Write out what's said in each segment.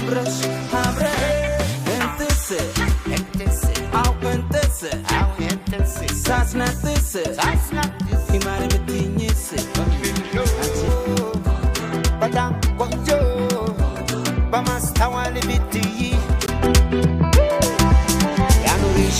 አብረሽ ሳስናጥስ ይማር ብትኝስ በጣም ቆንጆ በማስተዋል ብትይ ያኑርሽ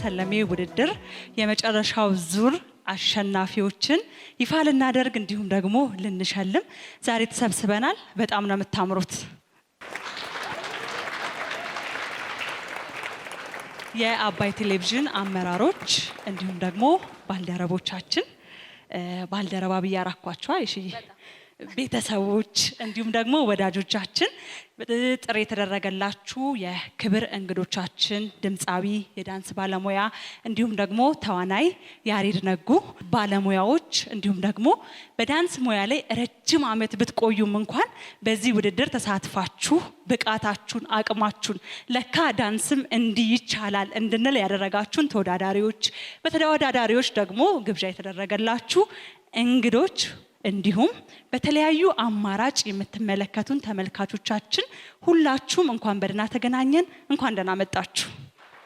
ሰለሜ ውድድር የመጨረሻው ዙር አሸናፊዎችን ይፋ ልናደርግ እንዲሁም ደግሞ ልንሸልም ዛሬ ተሰብስበናል። በጣም ነው የምታምሩት። የአባይ ቴሌቪዥን አመራሮች እንዲሁም ደግሞ ባልደረቦቻችን ባልደረባ ብያራኳቸው አይሽይ ቤተሰቦች እንዲሁም ደግሞ ወዳጆቻችን ጥሪ የተደረገላችሁ የክብር እንግዶቻችን ድምጻዊ የዳንስ ባለሙያ እንዲሁም ደግሞ ተዋናይ ያሬድ ነጉ ባለሙያዎች እንዲሁም ደግሞ በዳንስ ሙያ ላይ ረጅም ዓመት ብትቆዩም እንኳን በዚህ ውድድር ተሳትፋችሁ ብቃታችሁን አቅማችሁን ለካ ዳንስም እንዲህ ይቻላል እንድንል ያደረጋችሁን ተወዳዳሪዎች በተወዳዳሪዎች ደግሞ ግብዣ የተደረገላችሁ እንግዶች እንዲሁም በተለያዩ አማራጭ የምትመለከቱን ተመልካቾቻችን ሁላችሁም እንኳን በደህና ተገናኘን፣ እንኳን ደህና መጣችሁ።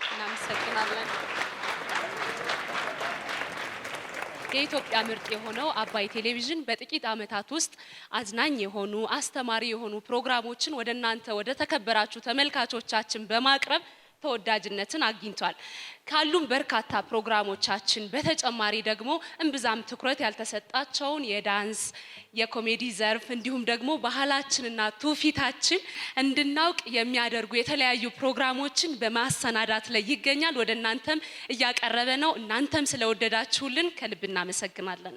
እናመሰግናለን። የኢትዮጵያ ምርጥ የሆነው አባይ ቴሌቪዥን በጥቂት ዓመታት ውስጥ አዝናኝ የሆኑ አስተማሪ የሆኑ ፕሮግራሞችን ወደ እናንተ ወደ ተከበራችሁ ተመልካቾቻችን በማቅረብ ተወዳጅነትን አግኝቷል። ካሉም በርካታ ፕሮግራሞቻችን በተጨማሪ ደግሞ እንብዛም ትኩረት ያልተሰጣቸውን የዳንስ የኮሜዲ ዘርፍ እንዲሁም ደግሞ ባህላችንና ትውፊታችን እንድናውቅ የሚያደርጉ የተለያዩ ፕሮግራሞችን በማሰናዳት ላይ ይገኛል። ወደ እናንተም እያቀረበ ነው። እናንተም ስለወደዳችሁልን ከልብ እናመሰግናለን።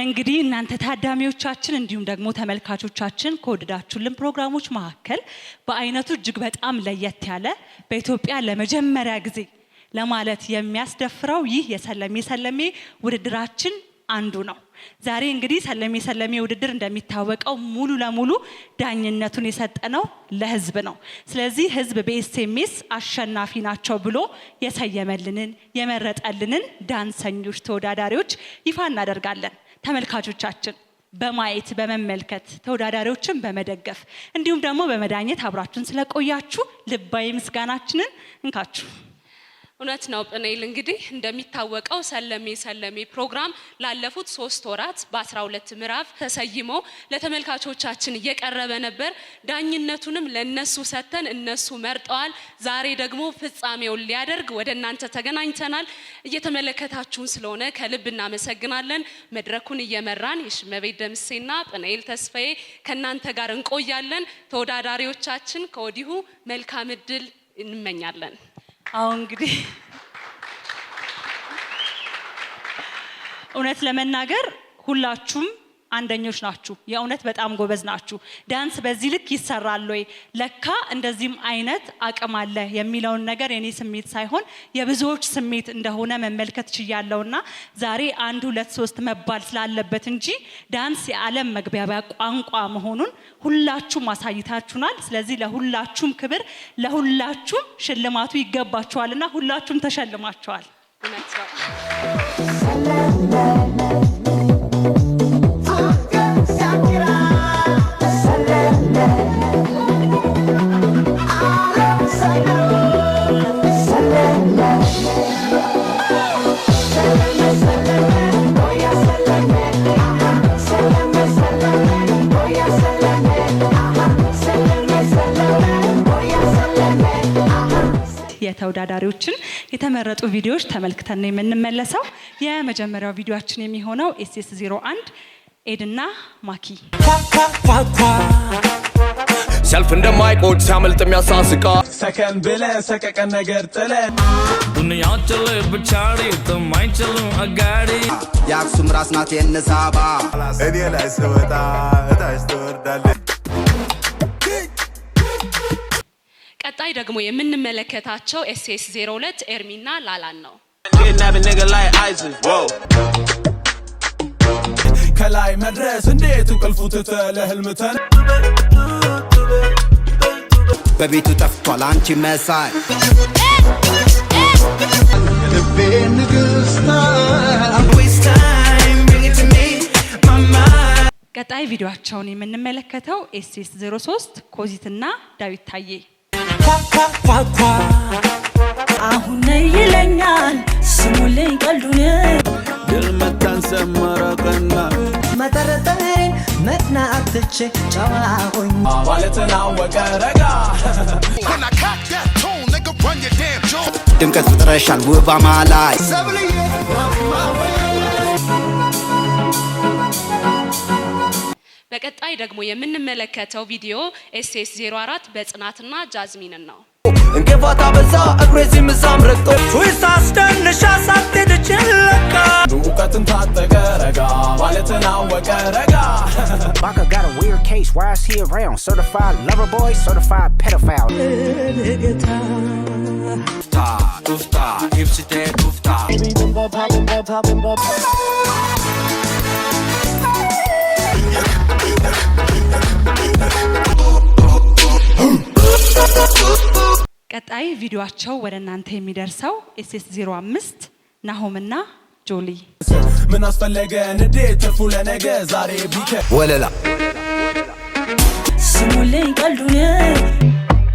እንግዲህ እናንተ ታዳሚዎቻችን እንዲሁም ደግሞ ተመልካቾቻችን ከወደዳችሁልን ፕሮግራሞች መካከል በአይነቱ እጅግ በጣም ለየት ያለ በኢትዮጵያ ለመጀመሪያ ጊዜ ለማለት የሚያስደፍረው ይህ የሰለሜ ውድድራችን አንዱ ነው። ዛሬ እንግዲህ ሰለሜ ውድድር እንደሚታወቀው ሙሉ ለሙሉ ዳኝነቱን የሰጠነው ለህዝብ ነው። ስለዚህ ህዝብ በኤስኤምኤስ አሸናፊ ናቸው ብሎ የሰየመልንን የመረጠልንን ዳንሰኞች ተወዳዳሪዎች ይፋ እናደርጋለን። ተመልካቾቻችን በማየት በመመልከት ተወዳዳሪዎችን በመደገፍ እንዲሁም ደግሞ በመዳኘት አብራችሁን ስለቆያችሁ ልባዊ ምስጋናችንን እንካችሁ። እውነት ነው ጵኔል። እንግዲህ እንደሚታወቀው ሰለሜ ፕሮግራም ላለፉት 3 ወራት በ12 ምዕራፍ ተሰይሞ ለተመልካቾቻችን እየቀረበ ነበር። ዳኝነቱንም ለነሱ ሰተን እነሱ መርጠዋል። ዛሬ ደግሞ ፍጻሜውን ሊያደርግ ወደ እናንተ ተገናኝተናል። እየተመለከታችሁን ስለሆነ ከልብ እናመሰግናለን። መድረኩን እየመራን የሽመቤት ደምሴና ጵኔል ተስፋዬ ከናንተ ጋር እንቆያለን። ተወዳዳሪዎቻችን ከወዲሁ መልካም እድል እንመኛለን። አሁን እንግዲህ እውነት ለመናገር ሁላችሁም አንደኞች ናችሁ። የእውነት በጣም ጎበዝ ናችሁ። ዳንስ በዚህ ልክ ይሰራል ወይ ለካ እንደዚህም አይነት አቅም አለ የሚለውን ነገር የኔ ስሜት ሳይሆን የብዙዎች ስሜት እንደሆነ መመልከት ችያለሁና ዛሬ 1 2 3 መባል ስላለበት እንጂ ዳንስ የዓለም መግባቢያ ቋንቋ መሆኑን ሁላችሁም አሳይታችሁናል። ስለዚህ ለሁላችሁም ክብር ለሁላችሁም ሽልማቱ ይገባችኋልና ሁላችሁም ተሸልማችኋል። የተወዳዳሪዎችን የተመረጡ ቪዲዮዎች ተመልክተን ነው የምንመለሰው። የመጀመሪያው ቪዲዮአችን የሚሆነው SS01 ኤድና ማኪ ሰልፍ እንደማይቆጭ ሳመልጥ የሚያሳስቃ ሰከን ብለን ሰቀቀን ነገር ጥለን ዱንያ ቸለ ብቻሪ ተማይቸሉ አጋሪ የአክሱም ራስ ናት የነሳባ እኔ ላይ ስወጣ እታች ትወርዳለች። ቀጣይ ደግሞ የምንመለከታቸው SS02 ኤርሚና ላላን ነው። ከላይ መድረስ እንዴት እንቅልፉ ትተህ ለህልምተን በቤቱ ጠፍቷል አንቺ መሳይ ልቤ ንግስት ቀጣይ ቪዲዮአቸውን የምንመለከተው SS03 ኮዚትና ዳዊት ታዬ አሁን ይለኛል ስሙልኝ ቀልዱን ድል መታን ሰመረቀና መጠረጠሬን መቅናትቼ ጨዋሆኝ ባለተናወቀ ረጋ ድምቀት ፍጥረሻል ውብ አማላይ በቀጣይ ደግሞ የምንመለከተው ቪዲዮ SS04 በጽናትና ጃዝሚንን ነው። እንከፋታ በዛ እግሬዚ ምዛም ረግጦ ትዊስት አስደንሻ ሳትሄድችለካ እውቀትን ታጠቀ ረጋ ባለተናወቀ ረጋ Baka got a weird case, why is he around? Certified lover boy, certified pedophile. ዱፍታ ኢብስቴ ዱፍታ ቀጣይ ቪዲዮአቸው ወደ እናንተ የሚደርሰው SS05 ናሆምና ጆሊ ምን አስፈለገ እንዴት ትርፉ ለነገ ዛሬ ቢከ ወለላ ስሙልኝ ቀልዱን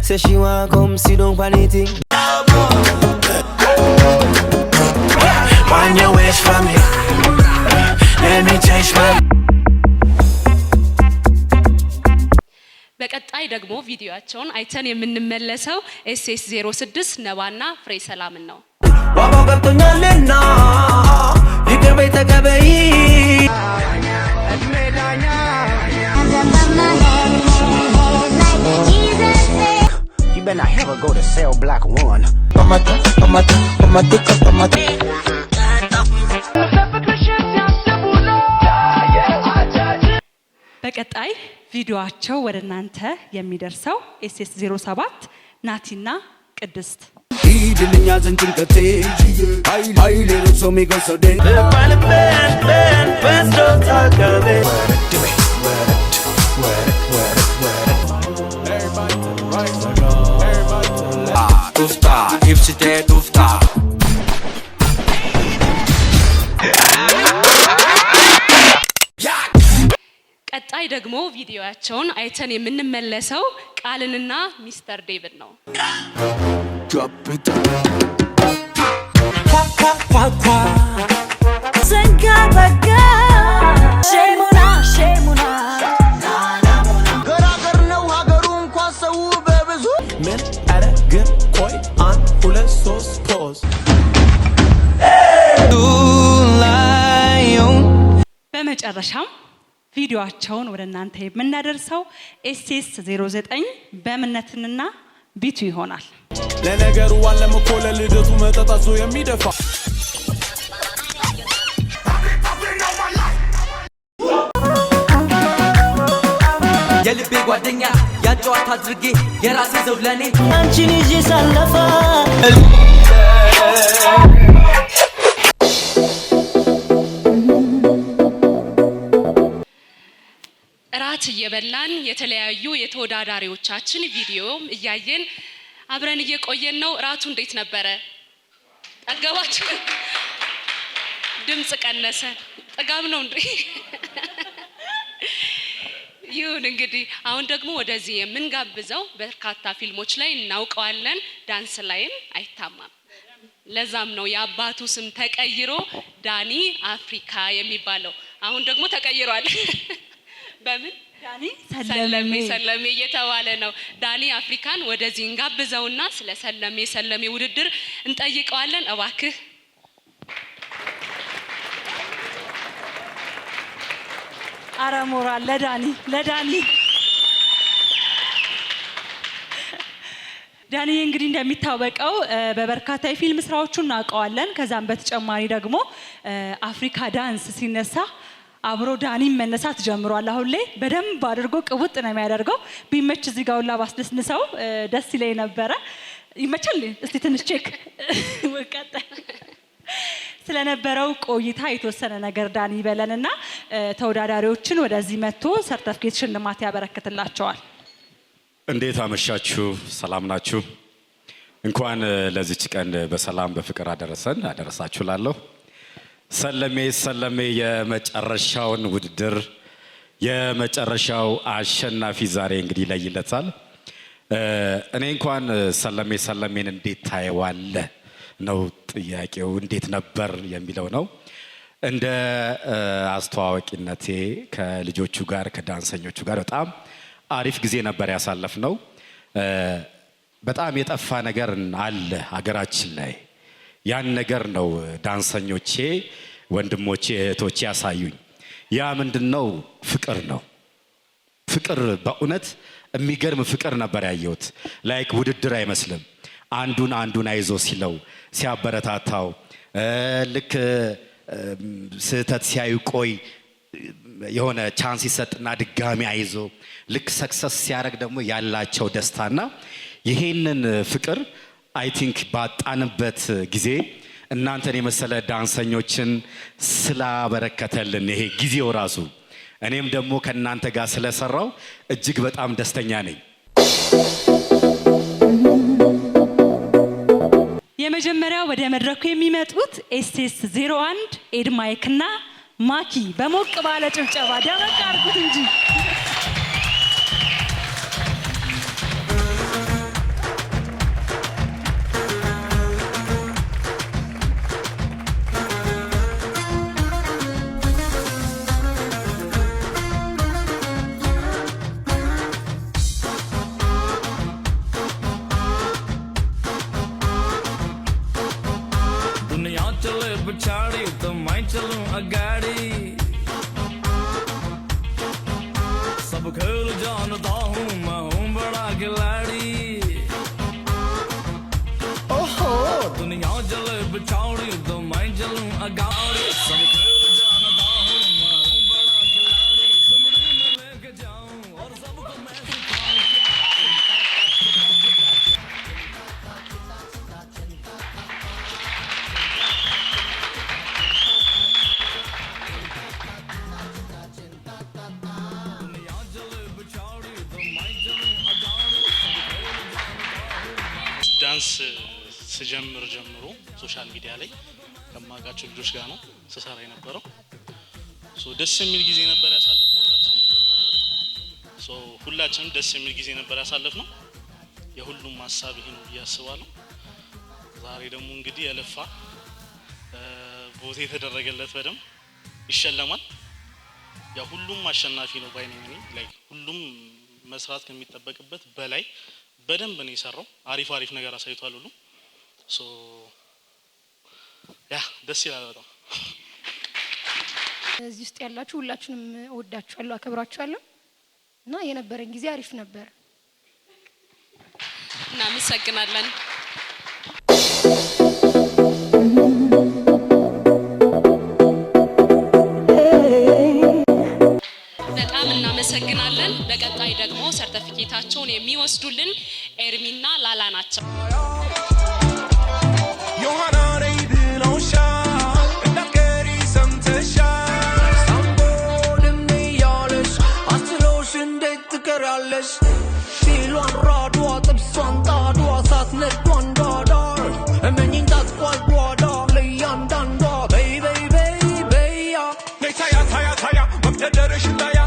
Say she want come sit down for anything Wind your waist for me. Let me taste my. በቀጣይ ደግሞ ቪዲዮአቸውን አይተን የምንመለሰው ኤስኤስ 06 ነባና ፍሬ ሰላምን ነው። ዋባው ገብቶኛልና ይቅር በይ ተቀበይ You better not ever go to cell block 1. በቀጣይ ቪዲዮአቸው ወደ እናንተ የሚደርሰው ኤስኤስ 07 ናቲና ቅድስት ሂድልኛ ዘንጭንቀቴ ኃይሌ ልብሶ ሚጎሰዴ Dufta, hipsite dufta. ቀጣይ ደግሞ ቪዲዮአቸውን አይተን የምንመለሰው ቃልንና ሚስተር ዴቪድ ነው። ዘንጋ በጋ ሼሙና ሼሙና ገራገር ነው ሀገሩ እንኳን ሰው በብዙ ምን አረ ግን ቆይ አንድ ሁለት ሶስት ፖዝ በመጨረሻም ቪዲዮአቸውን ወደ እናንተ የምናደርሰው ኤስኤስ 09 በእምነትንና ቢቱ ይሆናል። ለነገሩ ዋለም እኮ ለልደቱ መጠጣቱ የሚደፋ የልቤ ጓደኛ ያጫዋት አድርጌ የራሴ ዘውድ ለኔ አንቺን ይዤ ሳለፋ እራት እየበላን የተለያዩ የተወዳዳሪዎቻችን ቪዲዮ እያየን አብረን እየቆየን ነው። እራቱ እንዴት ነበረ? ጠገባችሁ? ድምጽ ቀነሰ። ጥጋብ ነው እንዴ? ይሁን እንግዲህ አሁን ደግሞ ወደዚህ የምንጋብዘው በርካታ ፊልሞች ላይ እናውቀዋለን፣ ዳንስ ላይም አይታማም። ለዛም ነው የአባቱ ስም ተቀይሮ ዳኒ አፍሪካ የሚባለው። አሁን ደግሞ ተቀይሯል። በምን ዳኒ ሰለሜ እየተባለ ነው። ዳኒ አፍሪካን ወደዚህ እንጋብዘውና ስለ ሰለሜ ውድድር እንጠይቀዋለን። እባክህ አረሞራ ለዳኒ ዳኒ እንግዲህ እንደሚታወቀው በበርካታ የፊልም ስራዎቹ እናውቀዋለን። ከዛም በተጨማሪ ደግሞ አፍሪካ ዳንስ ሲነሳ አብሮ ዳኒ መነሳት ጀምሯል። አሁን ላይ በደንብ አድርጎ ቅውጥ ነው የሚያደርገው። ቢመች እዚህ ጋር ሁላ ባስደስንሰው ደስ ይለኝ ነበረ። ይመቻል። እስቲ ትንሽ ቼክ ወቀጠ ስለነበረው ቆይታ የተወሰነ ነገር ዳኒ ይበለንና ተወዳዳሪዎችን ወደዚህ መጥቶ ሰርተፍኬት ሽልማት ያበረክትላቸዋል። እንዴት አመሻችሁ? ሰላም ናችሁ? እንኳን ለዚች ቀን በሰላም በፍቅር አደረሳችሁ ላለሁ ሰለሜ የመጨረሻውን ውድድር የመጨረሻው አሸናፊ ዛሬ እንግዲህ ይለይለታል። እኔ እንኳን ሰለሜን እንዴት ታየዋለህ ነው ጥያቄው። እንዴት ነበር የሚለው ነው። እንደ አስተዋዋቂነቴ ከልጆቹ ጋር ከዳንሰኞቹ ጋር በጣም አሪፍ ጊዜ ነበር ያሳለፍነው። በጣም የጠፋ ነገር አለ ሀገራችን ላይ። ያን ነገር ነው ዳንሰኞቼ፣ ወንድሞቼ፣ እህቶቼ ያሳዩኝ። ያ ምንድነው? ፍቅር ነው። ፍቅር በእውነት የሚገርም ፍቅር ነበር ያየሁት። ላይክ ውድድር አይመስልም። አንዱን አይዞ ሲለው ሲያበረታታው፣ ልክ ስህተት ሲያዩ ቆይ የሆነ ቻንስ ይሰጥና ድጋሚ አይዞ፣ ልክ ሰክሰስ ሲያደርግ ደግሞ ያላቸው ደስታና ይሄንን ፍቅር አይ ቲንክ ባጣንበት ጊዜ እናንተን የመሰለ ዳንሰኞችን ስላበረከተልን ይሄ ጊዜው ራሱ እኔም ደግሞ ከእናንተ ጋር ስለሰራው እጅግ በጣም ደስተኛ ነኝ። የመጀመሪያው ወደ መድረኩ የሚመጡት ኤስኤስ 01 ኤድማይክ እና ማኪ በሞቅ ባለ ጭብጨባ ደመቅ አድርጉት እንጂ። पछाड़ी तो मैं चलूं अगाड़ी सब खेल जानता हूँ मैं हूँ बड़ा खिलाड़ी ओहो दुनिया चले पछाड़ी तो मैं चलूं अगाड़ी सब खेल जानता हूँ मैं हूँ बड़ा खिलाड़ी सुमड़ी में लेके जाऊं और सबको मैं सिखाऊं ዳንስ ስጀምር ጀምሮ ሶሻል ሚዲያ ላይ ከማጋቸው ልጆች ጋር ነው ስሰራ የነበረው ደስ የሚል ጊዜ ነበር ያሳለፍነው ሁላችንም ደስ የሚል ጊዜ ነበር ያሳለፍነው የሁሉም ሐሳብ ይሄ ነው ያስባለሁ ዛሬ ደግሞ እንግዲህ የለፋ ቦታ የተደረገለት በደም ይሸለማል ያ ሁሉም አሸናፊ ነው ባይነኝ ላይክ ሁሉም መስራት ከሚጠበቅበት በላይ በደንብ ነው የሰራው አሪፍ ነገር አሳይቷል ሁሉ ያ ደስ ይላል በጣም እዚህ ውስጥ ያላችሁ ሁላችሁንም እወዳችኋለሁ አከብራችኋለሁ እና የነበረን ጊዜ አሪፍ ነበር እናመሰግናለን እናመሰግናለን በቀጣይ ደግሞ ሰርቲፊኬታቸውን የሚወስዱልን ኤርሚና ላላ ናቸው ዮሐና ሬድኖሻ እንደከሪ ሰምተሻ ሳምቦንም ያለሽ አስሎሽ እንዴት ትቀራለሽ ሲሏን ራዷ ጥብሷን ጣዷ ሳትነዷን ዳዳር እመኝኝ ታጥቋል ጓዳ ለያንዳንዷ በይ በይ በይ በያ ታያ መብደደርሽ እንዳያ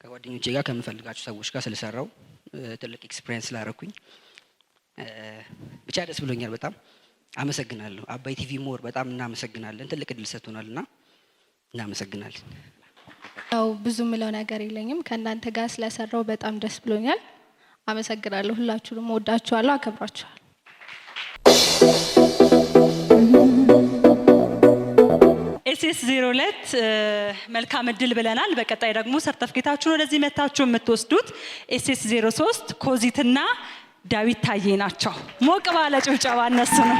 ጓደኞቼ ጋር ከምፈልጋቸው ሰዎች ጋር ስለሰራው ትልቅ ኤክስፒሪየንስ ስላደረኩኝ ብቻ ደስ ብሎኛል በጣም አመሰግናለሁ አባይ ቲቪ ሞር በጣም እናመሰግናለን ትልቅ እድል ሰጥቶናልና እናመሰግናለን ያው ብዙ ምለው ነገር የለኝም ከእናንተ ጋር ስለሰራው በጣም ደስ ብሎኛል አመሰግናለሁ ሁላችሁንም ወዳችኋለሁ አከብራችኋለሁ ኤስኤስ 02 መልካም እድል ብለናል በቀጣይ ደግሞ ሰርቲፊኬታችሁን ወደዚህ መታችሁ የምትወስዱት ኤስኤስ 03 ኮዚትና ዳዊት ታዬ ናቸው ሞቅ ባለ ጭብጨባ እነሱ ነው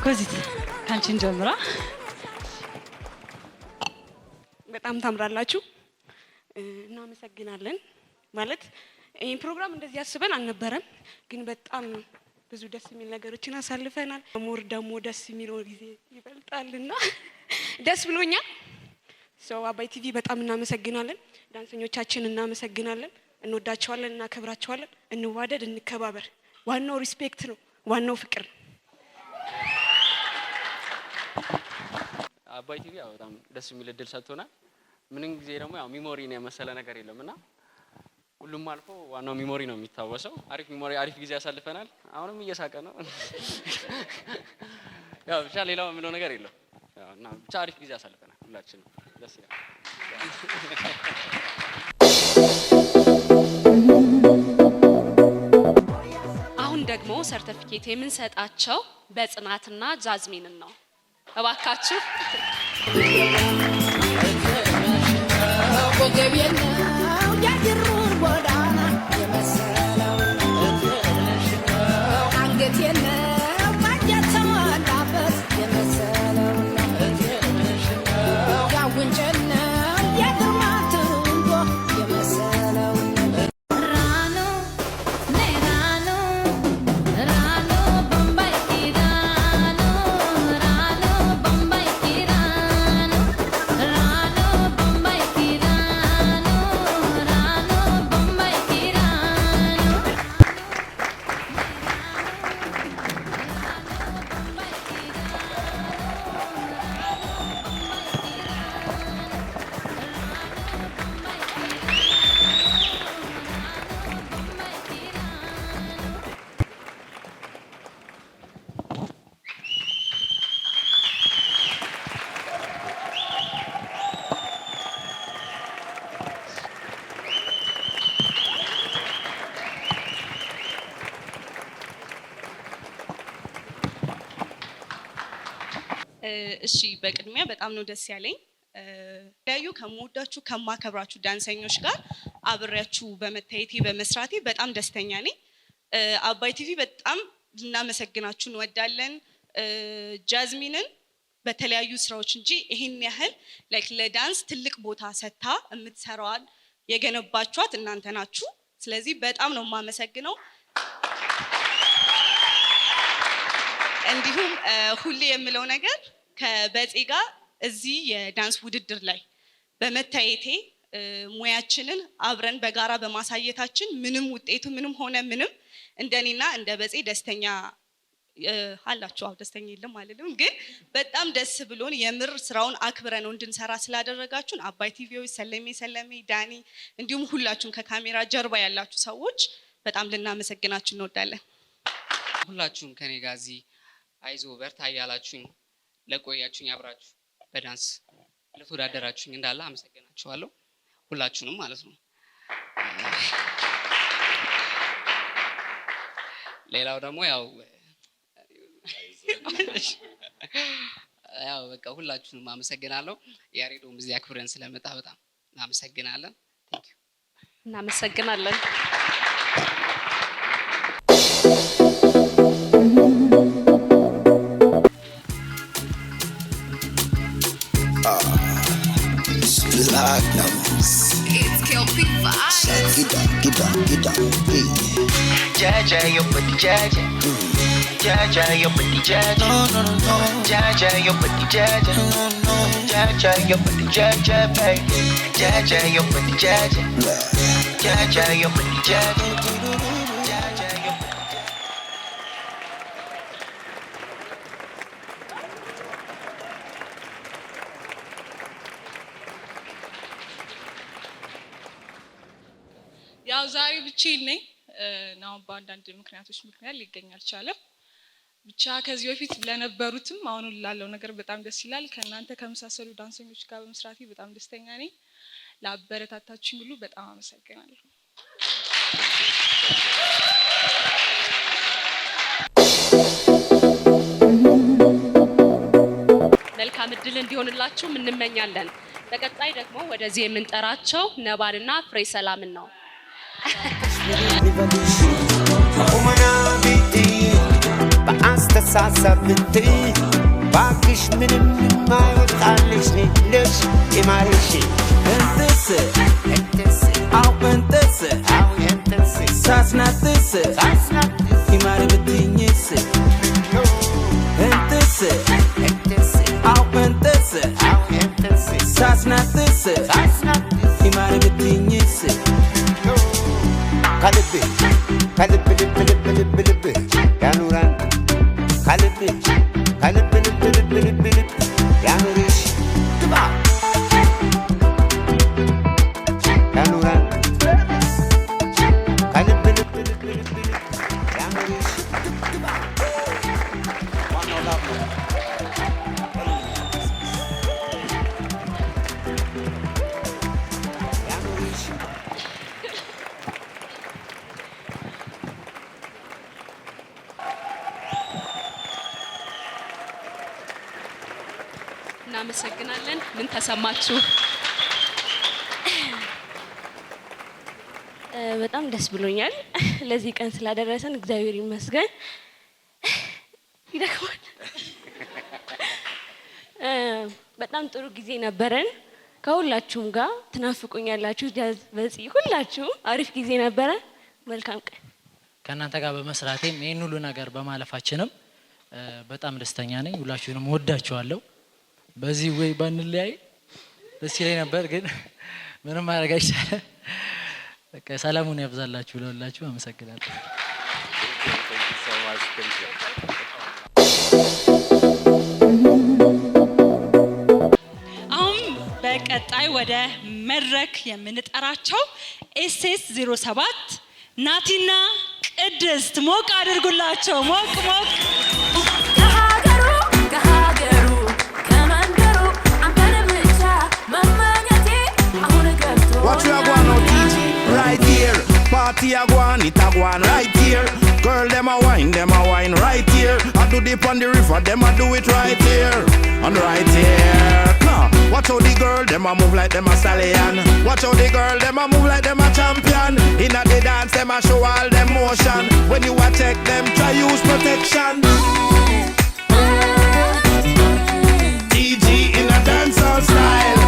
ኮዚት ካንቺን ጀምራ በጣም ታምራላችሁ እናመሰግናለን ማለት ይሄን ፕሮግራም እንደዚህ ያስበን አልነበረም ግን በጣም ብዙ ደስ የሚል ነገሮችን አሳልፈናል ሞር ደግሞ ደስ የሚለው ጊዜ ይበልጣልና ደስ ብሎኛል አባይ ቲቪ በጣም እናመሰግናለን ዳንሰኞቻችን እናመሰግናለን እንወዳቸዋለን እናከብራቸዋለን እንዋደድ እንከባበር ዋናው ሪስፔክት ነው ዋናው ፍቅር አባይ ቲቪ ያው በጣም ደስ የሚል እድል ሰጥቶናል። ምንም ጊዜ ደግሞ ያው ሚሞሪ ነው የመሰለ ነገር የለምና ሁሉም አልፎ ዋናው ሚሞሪ ነው የሚታወሰው። አሪፍ ሚሞሪ አሪፍ ጊዜ ያሳልፈናል። አሁንም እየሳቀ ነው። ያው ብቻ ሌላው ምንም ነገር የለም። ያው እና ብቻ አሪፍ ጊዜ ያሳልፈናል ሁላችንም። ደስ ይላል። አሁን ደግሞ ሰርቲፊኬት የምንሰጣቸው በጽናትና ጃዝሚንን ነው። እባካችሁ እሺ በቅድሚያ በጣም ነው ደስ ያለኝ ያዩ ከመወዳችሁ ከማከብራችሁ ዳንሰኞች ጋር አብሬያችሁ በመታየቴ በመስራቴ በጣም ደስተኛ ነኝ። አባይ ቲቪ በጣም ልናመሰግናችሁ እንወዳለን። ጃዝሚንን በተለያዩ ስራዎች እንጂ ይሄን ያህል ላይክ ለዳንስ ትልቅ ቦታ ሰጥታ የምትሰራዋል የገነባችኋት እናንተ ናችሁ። ስለዚህ በጣም ነው የማመሰግነው። እንዲሁም ሁሌ የምለው ነገር ከበጼ ጋር እዚህ የዳንስ ውድድር ላይ በመታየቴ ሙያችንን አብረን በጋራ በማሳየታችን ምንም ውጤቱ ምንም ሆነ ምንም እንደኔና እንደ በጼ ደስተኛ አላችሁ። ደስተኛ የለም አይደለም፣ ግን በጣም ደስ ብሎን የምር ስራውን አክብረን ነው እንድንሰራ ስላደረጋችሁን አባይ ቲቪዎች፣ ሰለሜ ዳኒ፣ እንዲሁም ሁላችሁም ከካሜራ ጀርባ ያላችሁ ሰዎች በጣም ልናመሰግናችሁ እንወዳለን። ሁላችሁም ከኔ ጋር እዚህ አይዞ በርታ ያላችሁኝ ለቆያችሁኝ አብራችሁ በዳንስ ለተወዳደራችሁኝ እንዳለ አመሰግናችኋለሁ ሁላችሁንም ማለት ነው። ሌላው ደግሞ ያው በቃ ሁላችሁንም አመሰግናለሁ። ያሬዶም እዚህ አክብረን ስለመጣ በጣም እናመሰግናለን። ቴንክ ዩ። እናመሰግናለን። It's Kelpie vibes. Get down, hey. Jaja, yo put the jaja. Jaja, yo put the jaja. No. Jaja, yo put the jaja. No. Jaja, yo put the jaja, baby. Jaja, yo put the jaja. Jaja, yo put the jaja. ያው ዛሬ ብቻዬን ነኝ ነው በአንዳንድ ምክንያቶች ሊገኝ አልቻለም። ብቻ ከዚህ በፊት ለነበሩትም አሁን ላለው ነገር በጣም ደስ ይላል። ከእናንተ ከመሳሰሉ ዳንሰኞች ጋር በመስራቴ በጣም ደስተኛ ነኝ። ለአበረታታችሁኝ ሁሉ በጣም አመሰግናለሁ። መልካም እድል እንዲሆንላችሁ እንመኛለን። በቀጣይ ደግሞ ወደዚህ የምንጠራቸው ነባልና ፍሬ ሰላምን ነው። በአስተሳሰብ ብትይ ባክሽ ምንም የማይወጣልሽ ነሽ የማርሽ እንትስ አው እንትስ ሳስናትስ ይማር ብትኝስ እንትስ አው እንትስ ሳስናትስ ይማር ብትኝስ ከልብ ያኑራን ከልብ ያኑርሽ እናመሰግናለን። ምን ተሰማችሁ? በጣም ደስ ብሎኛል። ለዚህ ቀን ስላደረሰን እግዚአብሔር ይመስገን። ይደክማል። በጣም ጥሩ ጊዜ ነበረን። ከሁላችሁም ጋር ትናፍቁኛላችሁ። ጃዝ በዚህ ሁላችሁም አሪፍ ጊዜ ነበረ። መልካም ቀን። ከእናንተ ጋር በመስራቴም ይህን ሁሉ ነገር በማለፋችንም በጣም ደስተኛ ነኝ። ሁላችሁንም ወዳችኋለሁ። በዚህ ወይ ባንለያይ ደስ ይለኝ ነበር፣ ግን ምንም ማድረግ አይቻልም። በቃ ሰላሙን ያብዛላችሁ ለሁላችሁ። አመሰግናለሁ። አሁን በቀጣይ ወደ መድረክ የምንጠራቸው ኤስኤስ 07 ናቲና ቅድስት ሞቅ አድርጉላቸው። ሞቅ ሞቅ What you a go on now, TG? Right here. Party a go on, it a go on right here. Girl, them a wine right here. I do dip on the river, them a do it right here. And right here. Watch how the girl, them a move like them a stallion. Watch how the girl, them a move like them a champion. Inna the dance, them a show all them motion. When you a check them, try use protection. TG in a dancehall style.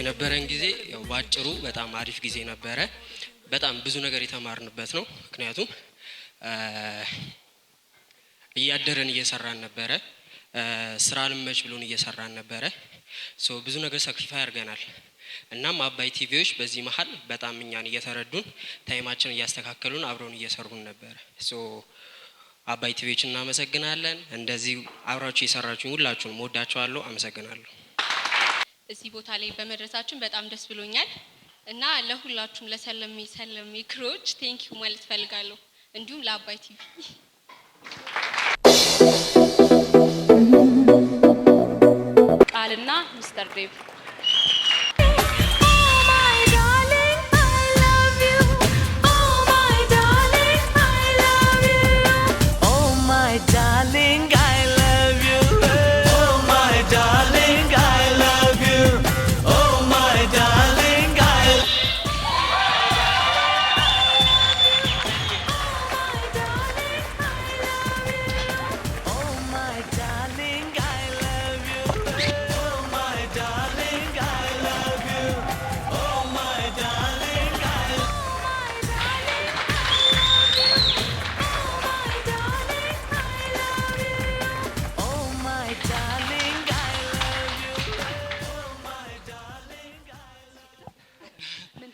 የነበረን ጊዜ ያው ባጭሩ በጣም አሪፍ ጊዜ ነበረ። በጣም ብዙ ነገር የተማርንበት ነው። ምክንያቱም እያደረን እየሰራን ነበረ። ስራንም መች ብሎን እየሰራን ነበረ። ብዙ ነገር ሳክሪፋይ አድርገናል። እናም አባይ ቲቪዎች በዚህ መሀል በጣም እኛን እየተረዱን ታይማችን እያስተካከሉን አብረውን እየሰሩን ነበረ። አባይ ቲቪዎች እናመሰግናለን። እንደዚህ አብራችሁ የሰራችሁኝ ሁላችሁንም ወዳችኋለሁ። አመሰግናለሁ። እዚህ ቦታ ላይ በመድረሳችን በጣም ደስ ብሎኛል እና ለሁላችሁም ለሰለሜ ክሮች ቴንክ ዩ ማለት ፈልጋለሁ። እንዲሁም ለአባይ ቲቪ ቃልና ሚስተር ዴቭ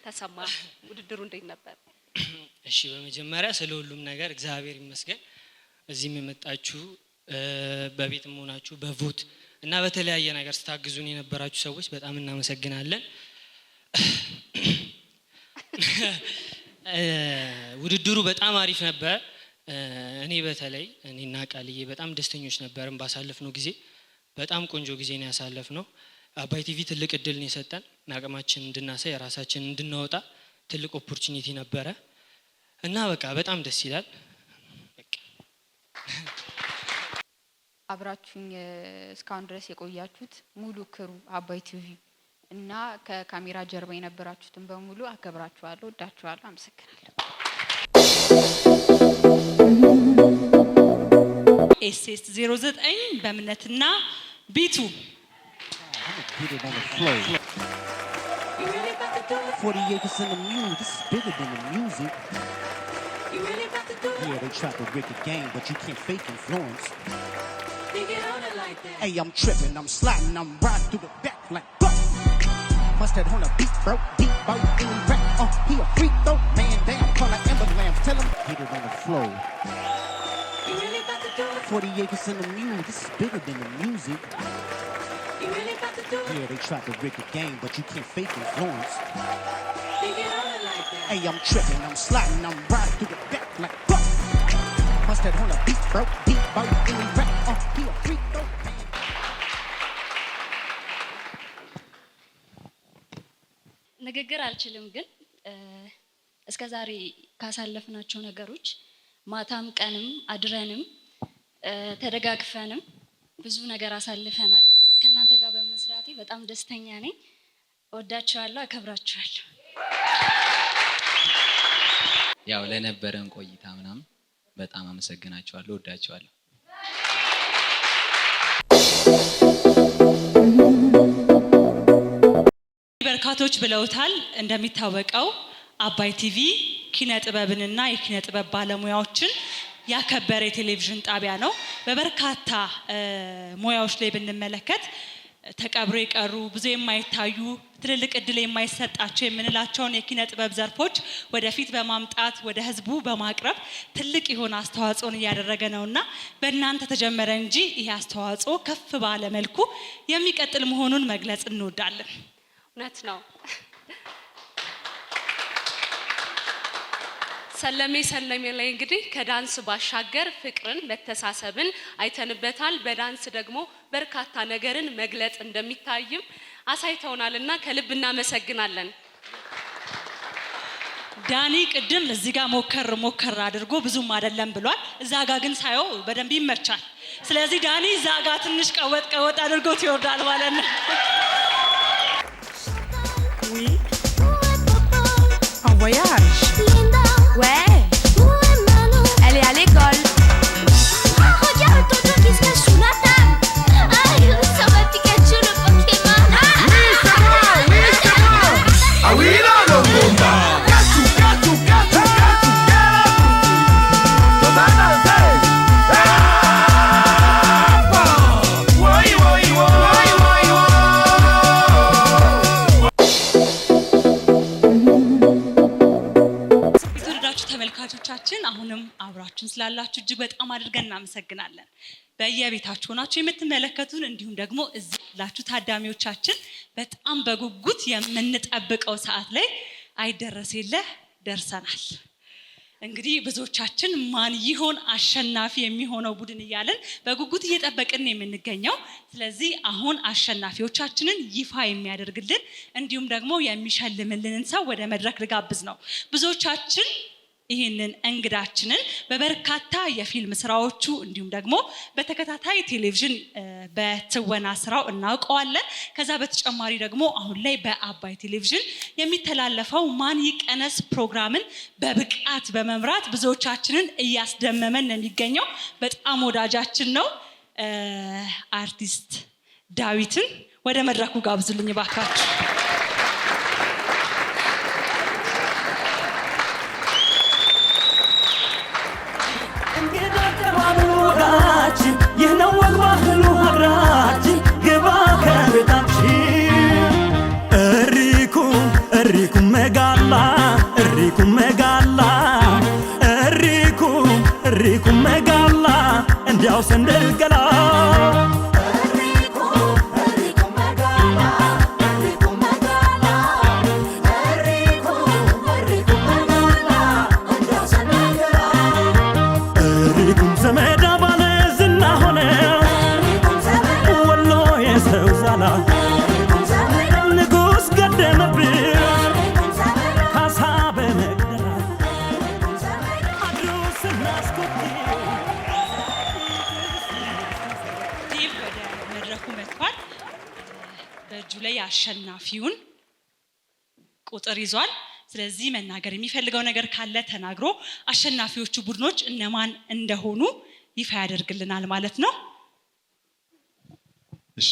ተሰማ ውድድሩ እንዴት ነበር? እሺ በመጀመሪያ ስለ ሁሉም ነገር እግዚአብሔር ይመስገን። እዚህም የመጣችሁ በቤትም ሆናችሁ በቮት እና በተለያየ ነገር ስታግዙን የነበራችሁ ሰዎች በጣም እናመሰግናለን። ውድድሩ በጣም አሪፍ ነበር። እኔ በተለይ እኔና ቃልዬ በጣም ደስተኞች ነበርን ባሳለፍነው ጊዜ። በጣም ቆንጆ ጊዜ ነው ያሳለፍነው። አባይ ቲቪ ትልቅ እድል ነው የሰጠን። አቅማችን እንድናሳይ ራሳችን እንድናወጣ ትልቅ ኦፖርቹኒቲ ነበረ እና በቃ በጣም ደስ ይላል። አብራችሁኝ እስካሁን ድረስ የቆያችሁት ሙሉ ክሩ አባይ ቲቪ እና ከካሜራ ጀርባ የነበራችሁትን በሙሉ አከብራችኋለሁ፣ ወዳችኋለሁ። አመሰግናለሁ። ኤስኤስ 09 በእምነትና ቢቱ 40 acres in the mule, this is bigger than the music. Yeah, they tried to rig the game, but you can't fake influence. Hey, I'm tripping, I'm sliding, I'm riding through the back like fuck. Mustard on a beat, bro, deep boat in the rap. He a freak though, man down, call an ambulance, tell him get it on the floor. 40 acres in the mule, this is bigger than the music. Yeah, they tried to rig the game, but you can't fake influence. Hey, I'm tripping, I'm sliding, I'm riding through the back like fuck. Mustard on a beat, bro, deep boat in the rap. He a freak though. ንግግር አልችልም ግን እስከ ዛሬ ካሳለፍናቸው ነገሮች ማታም ቀንም አድረንም ተደጋግፈንም ብዙ ነገር አሳልፈናል። ከናንተ ጋር በመስራቴ በጣም ደስተኛ ነኝ። ወዳችኋለሁ፣ አከብራችኋለሁ። ያው ለነበረን ቆይታ ምናምን በጣም አመሰግናችኋለሁ፣ ወዳችኋለሁ። በርካቶች ብለውታል። እንደሚታወቀው አባይ ቲቪ ኪነ ጥበብንና የኪነ ጥበብ ባለሙያዎችን ያከበረ የቴሌቪዥን ጣቢያ ነው። በበርካታ ሙያዎች ላይ ብንመለከት ተቀብሮ የቀሩ ብዙ የማይታዩ ትልልቅ እድል የማይሰጣቸው የምንላቸውን የኪነ ጥበብ ዘርፎች ወደፊት በማምጣት ወደ ህዝቡ በማቅረብ ትልቅ የሆነ አስተዋጽኦን እያደረገ ነውና በእናንተ ተጀመረ እንጂ ይሄ አስተዋጽኦ ከፍ ባለ መልኩ የሚቀጥል መሆኑን መግለጽ እንወዳለን። እውነት ነው። ሰለሜ ሰለሜ ላይ እንግዲህ ከዳንስ ባሻገር ፍቅርን፣ መተሳሰብን አይተንበታል። በዳንስ ደግሞ በርካታ ነገርን መግለጽ እንደሚታይም አሳይተውናልና ከልብ እናመሰግናለን። ዳኒ ቅድም እዚህ ጋር ሞከር አድርጎ ብዙም አይደለም ብሏል። እዛ ጋር ግን ሳየው በደንብ ይመቻል። ስለዚህ ዳኒ እዛ ጋር ትንሽ ቀወጥ አድርጎት ይወርዳል ማለት ነው። Oui. En voyage. Ouais. Elle est à l'école. Regarde tonton qui se cache sous la table. Aïe, ça va Pikachu le Pokémon. Oui, c'est moi. Ah oui, là, le bomba. Gatou. ተመልካቾቻችን አሁንም አብራችሁን ስላላችሁ እጅግ በጣም አድርገን እናመሰግናለን። በየቤታችሁ ሆናችሁ የምትመለከቱን እንዲሁም ደግሞ እዚህ ያላችሁ ታዳሚዎቻችን በጣም በጉጉት የምንጠብቀው ሰዓት ላይ አይደረስልህ ደርሰናል። እንግዲህ ብዙዎቻችን ማን ይሆን አሸናፊ የሚሆነው ቡድን እያለን በጉጉት እየጠበቅን የምንገኘው። ስለዚህ አሁን አሸናፊዎቻችንን ይፋ የሚያደርግልን እንዲሁም ደግሞ የሚሸልምልንን ሰው ወደ መድረክ ልጋብዝ ነው። ብዙዎቻችን ይህንን እንግዳችንን በበርካታ የፊልም ስራዎቹ እንዲሁም ደግሞ በተከታታይ ቴሌቪዥን በትወና ስራው እናውቀዋለን። ከዛ በተጨማሪ ደግሞ አሁን ላይ በአባይ ቴሌቪዥን የሚተላለፈው ማን ይቀነስ ፕሮግራምን በብቃት በመምራት ብዙዎቻችንን እያስደመመን የሚገኘው በጣም ወዳጃችን ነው። አርቲስት ዳዊትን ወደ መድረኩ ጋብዙልኝ ባካችሁ። Riku megala, endiao sendelgala. Riku megala, endiao sendelgala. Riku zemeda bale zinna hone, wallo yeseu zala. Nigus gadena bir, kasabe megdala. በእጁ ላይ አሸናፊውን ቁጥር ይዟል። ስለዚህ መናገር የሚፈልገው ነገር ካለ ተናግሮ አሸናፊዎቹ ቡድኖች እነማን እንደሆኑ ይፋ ያደርግልናል ማለት ነው። እሺ፣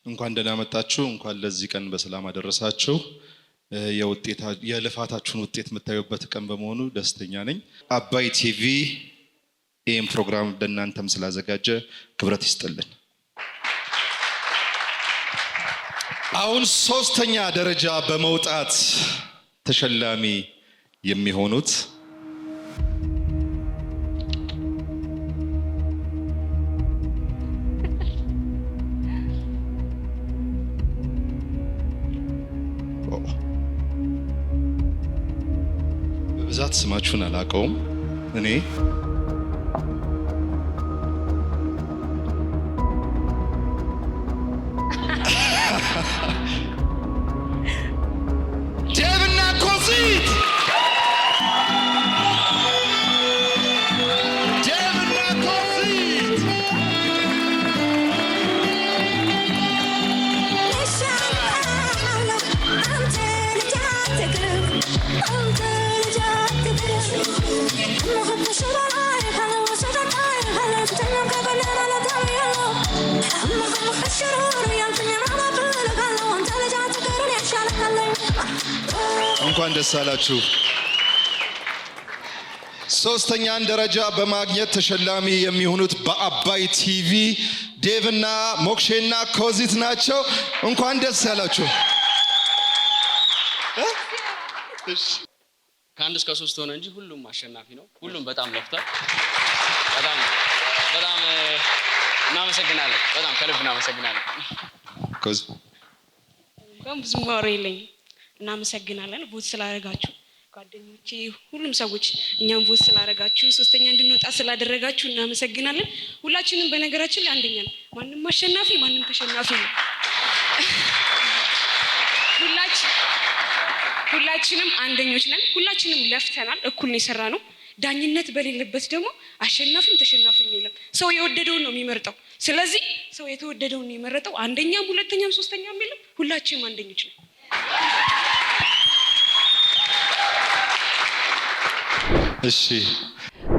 እንኳን ደህና መጣችሁ። እንኳን ለዚህ ቀን በሰላም አደረሳችሁ። የልፋታችሁን ውጤት የምታዩበት ቀን በመሆኑ ደስተኛ ነኝ። አባይ ቲቪ ይህን ፕሮግራም ለእናንተም ስላዘጋጀ ክብረት ይስጥልን። አሁን 3ኛ ደረጃ በመውጣት ተሸላሚ የሚሆኑት በብዛት ስማችሁን አላውቀውም እኔ ዴቭና ኮዚት እንኳን ደስ አላችሁ። 3ኛን ደረጃ በማግኘት ተሸላሚ የሚሆኑት በአባይ ቲቪ ዴቭና ሞክሼና ኮዚት ናቸው። እንኳን ደስ ያላችሁ። ከ1 እስከ 3 ሆነ እንጂ ሁሉም አሸናፊ ነው። ሁሉም በጣም ለፍቷል። በጣም እናመሰግናለን። በጣም ከልብ እናመሰግናለን። ኮዝ ብዙ ማወራ የለኝም። እናመሰግናለን ቮት ስላደረጋችሁ ጓደኞቼ፣ ሁሉም ሰዎች እኛም ቮት ስላደረጋችሁ 3ኛ እንድንወጣ ስላደረጋችሁ እናመሰግናለን። ሁላችንም በነገራችን ላይ አንደኛ ነው። ማንም አሸናፊ ማንም ተሸናፊ ነው። ሁላችንም አንደኞች ነን። ሁላችንም ለፍተናል። እኩል ነው የሰራነው። ዳኝነት በሌለበት ደግሞ አሸናፊም ተሸናፊም የለም። ሰው የወደደውን ነው የሚመርጠው። ስለዚህ ሰው የተወደደውን ነው የመረጠው። አንደኛም ሁለተኛም 3ኛም የለም። ሁላችንም አንደኞች ነን። እሺ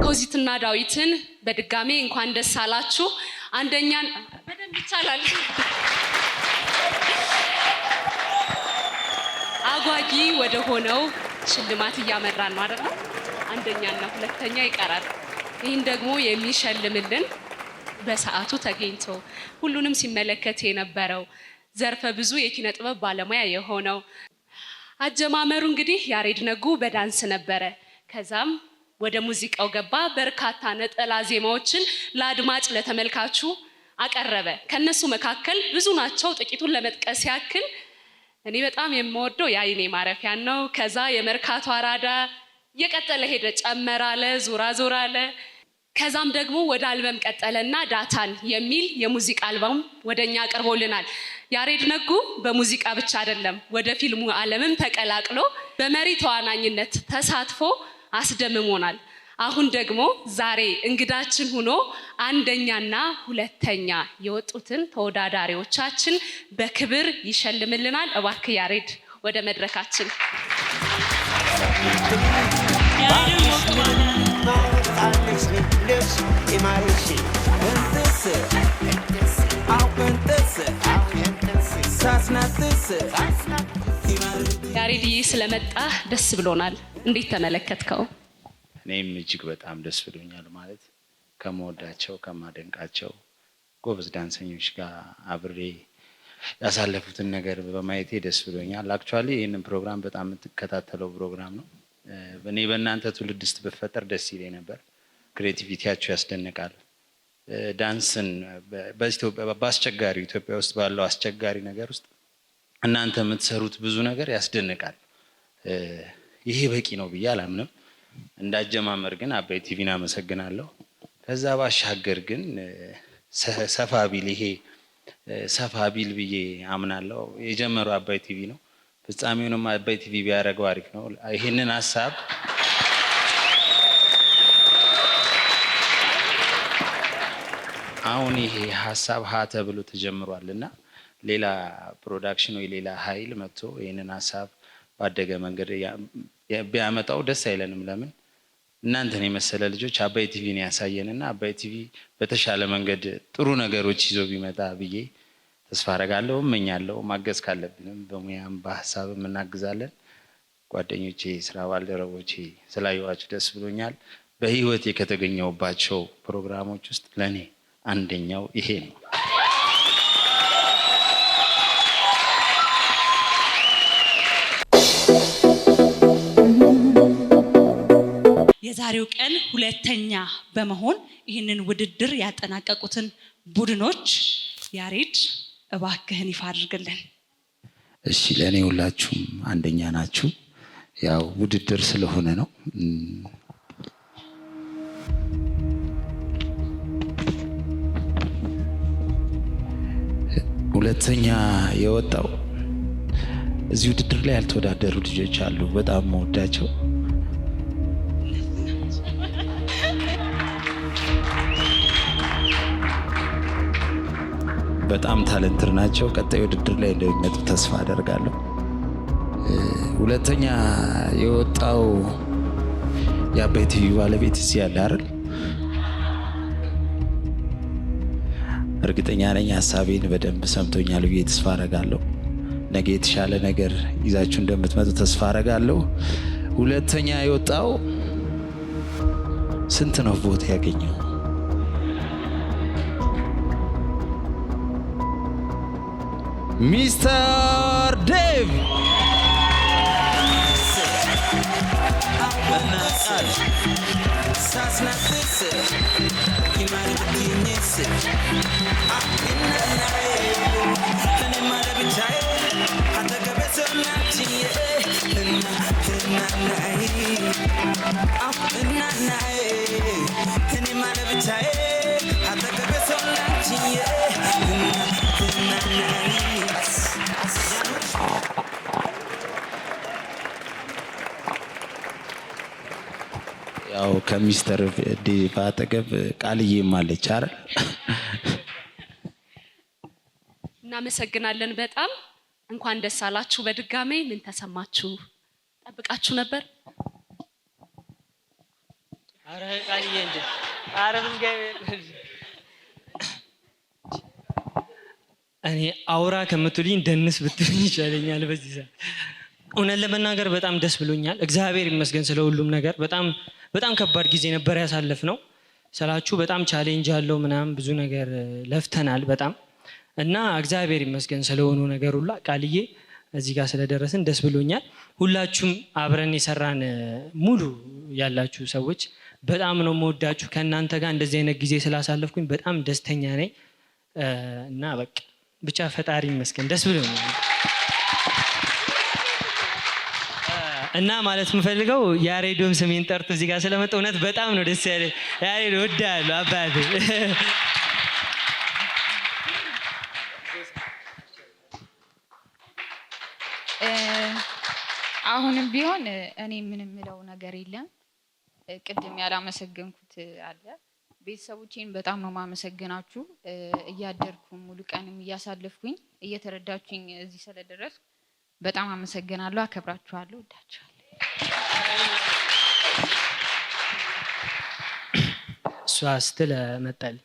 ኮዚትና ዳዊትን በድጋሚ እንኳን ደስ አላችሁ። አንደኛን በደንብ ይቻላል። አጓጊ ወደ ሆነው ሽልማት እያመራን ነው አይደል? አንደኛና ሁለተኛ ይቀራል። ይህን ደግሞ የሚሸልምልን በሰዓቱ ተገኝቶ ሁሉንም ሲመለከት የነበረው ዘርፈ ብዙ የኪነ ጥበብ ባለሙያ የሆነው አጀማመሩ እንግዲህ ያሬድ ነጉ በዳንስ ነበረ። ከዛም ወደ ሙዚቃው ገባ። በርካታ ነጠላ ዜማዎችን ለአድማጭ ለተመልካቹ አቀረበ። ከነሱ መካከል ብዙ ናቸው። ጥቂቱን ለመጥቀስ ያክል እኔ በጣም የምወደው የአይኔ ማረፊያ ነው። ከዛ የመርካቶ አራዳ የቀጠለ ሄደ፣ ጨመር አለ፣ ዙራ ዙራ አለ። ከዛም ደግሞ ወደ አልበም ቀጠለና ዳታን የሚል የሙዚቃ አልበም ወደኛ አቅርቦልናል። ያሬድ ነጉ በሙዚቃ ብቻ አይደለም ወደ ፊልሙ ዓለምም ተቀላቅሎ በመሪ ተዋናኝነት ተሳትፎ አስደምሞናል። አሁን ደግሞ ዛሬ እንግዳችን ሆኖ አንደኛና ሁለተኛ የወጡትን ተወዳዳሪዎቻችን በክብር ይሸልምልናል። እባክህ ያሬድ ወደ መድረካችን። ያሬድዬ ስለመጣ ደስ ብሎናል። እንዴት ተመለከትከው? እኔም እጅግ በጣም ደስ ብሎኛል። ማለት ከመወዳቸው ከማደንቃቸው ጎበዝ ዳንሰኞች ጋር አብሬ ያሳለፉትን ነገር በማየቴ ደስ ብሎኛል። አክቹአሊ ይህንን ፕሮግራም በጣም የምትከታተለው ፕሮግራም ነው። እኔ በእናንተ ትውልድ ውስጥ ብፈጠር ደስ ይለኝ ነበር። ክሬቲቪቲያችሁ ያስደንቃል። ዳንስን በአስቸጋሪ ኢትዮጵያ ውስጥ ባለው አስቸጋሪ ነገር ውስጥ እናንተ የምትሰሩት ብዙ ነገር ያስደንቃል። ይሄ በቂ ነው ብዬ አላምንም። እንዳጀማመር ግን አባይ ቲቪን አመሰግናለሁ። ከዛ ባሻገር ግን ሰፋ ቢል ይሄ ሰፋ ቢል ብዬ አምናለሁ። የጀመረው አባይ ቲቪ ነው፣ ፍጻሜውንም አባይ ቲቪ ቢያደርገው አሪፍ ነው። ይሄንን ሀሳብ አሁን ይሄ ሀሳብ ሀ ተብሎ ተጀምሯልና ሌላ ፕሮዳክሽን ወይ ሌላ ኃይል መጥቶ ይሄንን ሀሳብ ባደገ መንገድ ቢያመጣው ደስ አይለንም? ለምን እናንተን የመሰለ ልጆች አባይ ቲቪን ያሳየንና አባይ ቲቪ በተሻለ መንገድ ጥሩ ነገሮች ይዞ ቢመጣ ብዬ ተስፋ አደርጋለሁ፣ እመኛለሁ። ማገዝ ካለብንም በሙያም በሀሳብም እናግዛለን። ጓደኞቼ፣ ስራ ባልደረቦቼ ስላየኋችሁ ደስ ብሎኛል። በህይወቴ ከተገኘሁባቸው ፕሮግራሞች ውስጥ ለኔ አንደኛው ይሄ ነው። የዛሬው ቀን ሁለተኛ በመሆን ይህንን ውድድር ያጠናቀቁትን ቡድኖች ያሬድ እባክህን ይፋ አድርግልን። እሺ፣ ለኔ ሁላችሁም አንደኛ ናችሁ። ያው ውድድር ስለሆነ ነው። ሁለተኛ የወጣው እዚህ ውድድር ላይ ያልተወዳደሩ ልጆች አሉ፣ በጣም መወዳቸው። በጣም ታለንትር ናቸው። ቀጣይ ውድድር ላይ እንደሚመጡ ተስፋ አደርጋለሁ። ሁለተኛ የወጣው የአባይ ቲቪ ባለቤት እዚህ ያለ አይደል? እርግጠኛ ነኝ ሀሳቤን በደንብ ሰምቶኛል ብዬ ተስፋ አደርጋለሁ። ነገ የተሻለ ነገር ይዛችሁ እንደምትመጡ ተስፋ አደርጋለሁ። ሁለተኛ የወጣው ስንት ነው ቦታ ያገኘው? ሚስተር ዴቭ ያው ከሚስተር ዴቭ አጠገብ ቃልዬም አለች አይደል? እናመሰግናለን በጣም። እንኳን ደስ አላችሁ በድጋሜ። ምን ተሰማችሁ? ጠብቃችሁ ነበር? አረ ቃልዬ እንደ አረ ምን እኔ አውራ ከምትሉኝ ደንስ ብትሉኝ ይሻለኛል በዚህ ሰዓት። እውነት ለመናገር በጣም ደስ ብሎኛል። እግዚአብሔር ይመስገን ስለ ሁሉም ነገር። በጣም ከባድ ጊዜ ነበር ያሳለፍነው ስላችሁ። በጣም ቻሌንጅ አለው ምናምን ብዙ ነገር ለፍተናል በጣም እና እግዚአብሔር ይመስገን ስለሆኑ ነገር ሁላ። ቃልዬ እዚህ ጋር ስለደረስን ደስ ብሎኛል። ሁላችሁም አብረን የሰራን ሙሉ ያላችሁ ሰዎች በጣም ነው የምወዳችሁ። ከእናንተ ጋር እንደዚህ አይነት ጊዜ ስላሳለፍኩኝ በጣም ደስተኛ ነኝ እና በቃ ብቻ ፈጣሪ ይመስገን ደስ ብሎኛል። እና ማለት የምፈልገው ያሬዶም ስሜን ጠርቶ እዚህ ጋር ስለመጣ እውነት በጣም ነው ደስ ያለኝ። ያሬድ እወድሃለሁ አባቴ። አሁንም ቢሆን እኔ ምንም ምለው ነገር የለም። ቅድም ያላመሰገንኩት አለ። ቤተሰቦቼን በጣም ነው ማመሰግናችሁ። እያደርኩ ሙሉ ቀንም እያሳለፍኩኝ እየተረዳችሁኝ እዚህ ስለደረስኩ በጣም አመሰግናለሁ። አከብራችኋለሁ፣ ወዳችኋለሁ። እሷ ስትል መጣል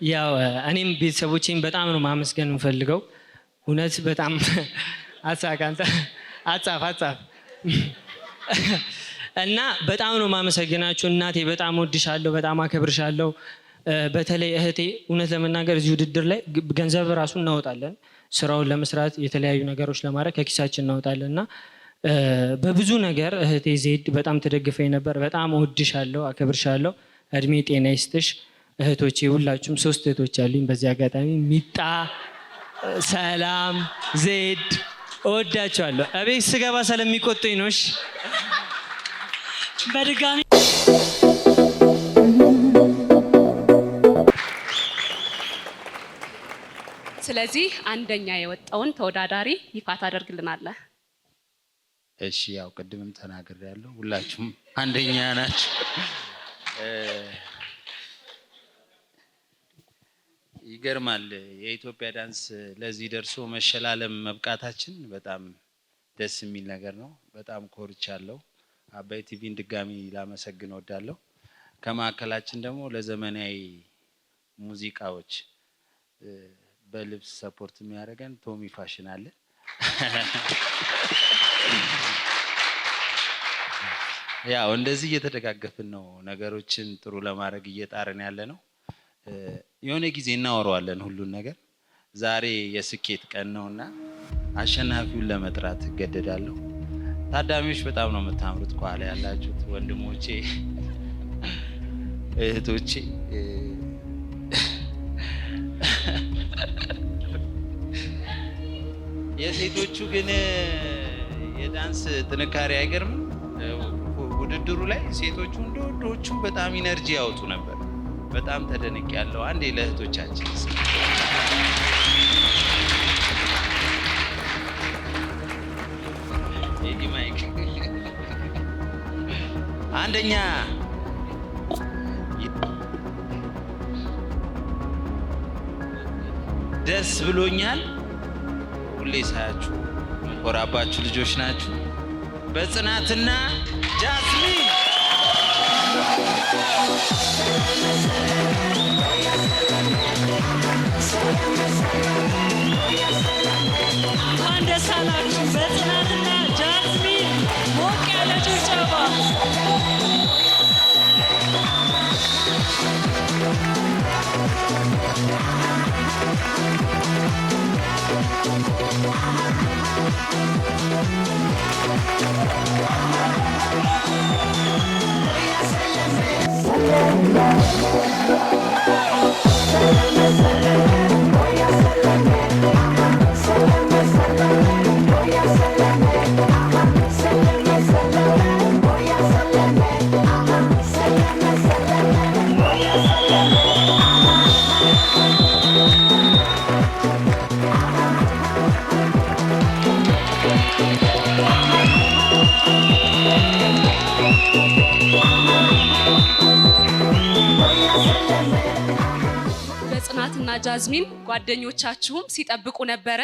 ያው እኔም ቤተሰቦቼን በጣም ነው ማመስገን የምፈልገው። እውነት በጣም አጻፍ እና በጣም ነው ማመሰግናችሁ። እናቴ በጣም ወድሻለሁ፣ በጣም አከብርሻለሁ። በተለይ እህቴ እውነት ለመናገር እዚህ ውድድር ላይ ገንዘብ ራሱ እናወጣለን ስራውን ለመስራት የተለያዩ ነገሮች ለማድረግ ከኪሳችን እናወጣለን እና በብዙ ነገር እህቴ ዜድ በጣም ተደግፈኝ ነበር። በጣም እወድሻለሁ፣ አከብርሻለሁ። እድሜ ጤና ይስጥሽ። እህቶቼ ሁላችሁም 3 እህቶች አሉኝ። በዚህ አጋጣሚ ሚጣ፣ ሰላም፣ ዜድ እወዳቸዋለሁ። እቤት ስገባ ስለሚቆጡኝ ነው። በድጋሚ ስለዚህ አንደኛ የወጣውን ተወዳዳሪ ይፋ ታደርግልናለህ? እሺ፣ ያው ቅድምም ተናግሬያለሁ። ሁላችሁም አንደኛ ናችሁ። ይገርማል። የኢትዮጵያ ዳንስ ለዚህ ደርሶ መሸላለም መብቃታችን በጣም ደስ የሚል ነገር ነው። በጣም ኮርቻለሁ። አባይ ቲቪን ድጋሚ ላመሰግን እወዳለሁ። ከማዕከላችን ደግሞ ለዘመናዊ ሙዚቃዎች በልብስ ሰፖርት የሚያደርገን ቶሚ ፋሽን አለ። ያው እንደዚህ እየተደጋገፍን ነው ነገሮችን ጥሩ ለማድረግ እየጣርን ያለ ነው። የሆነ ጊዜ እናወራዋለን ሁሉን ነገር። ዛሬ የስኬት ቀን ነውና አሸናፊውን ለመጥራት እገደዳለሁ። ታዳሚዎች በጣም ነው የምታምሩት፣ ከኋላ ያላችሁት ወንድሞቼ እህቶቼ። የሴቶቹ ግን የዳንስ ጥንካሬ አይገርምም? ውድድሩ ላይ ሴቶቹ እንደ ወንዶቹ በጣም ኢነርጂ ያወጡ ነበር። በጣም ተደንቅ ያለው። አንዴ ለእህቶቻችን ኤዲ ማይክ አንደኛ ደስ ብሎኛል። ሁሌ ሳያችሁ ኮራባችሁ ልጆች ናችሁ። በጽናትና ጃስሚን እንኳን ደስ አላችሁ። በጽናትና ጃስሚን ሞቅ ያለ ጭብጨባ። በጽናትና ጃዝሚን ጓደኞቻችሁም ሲጠብቁ ነበረ።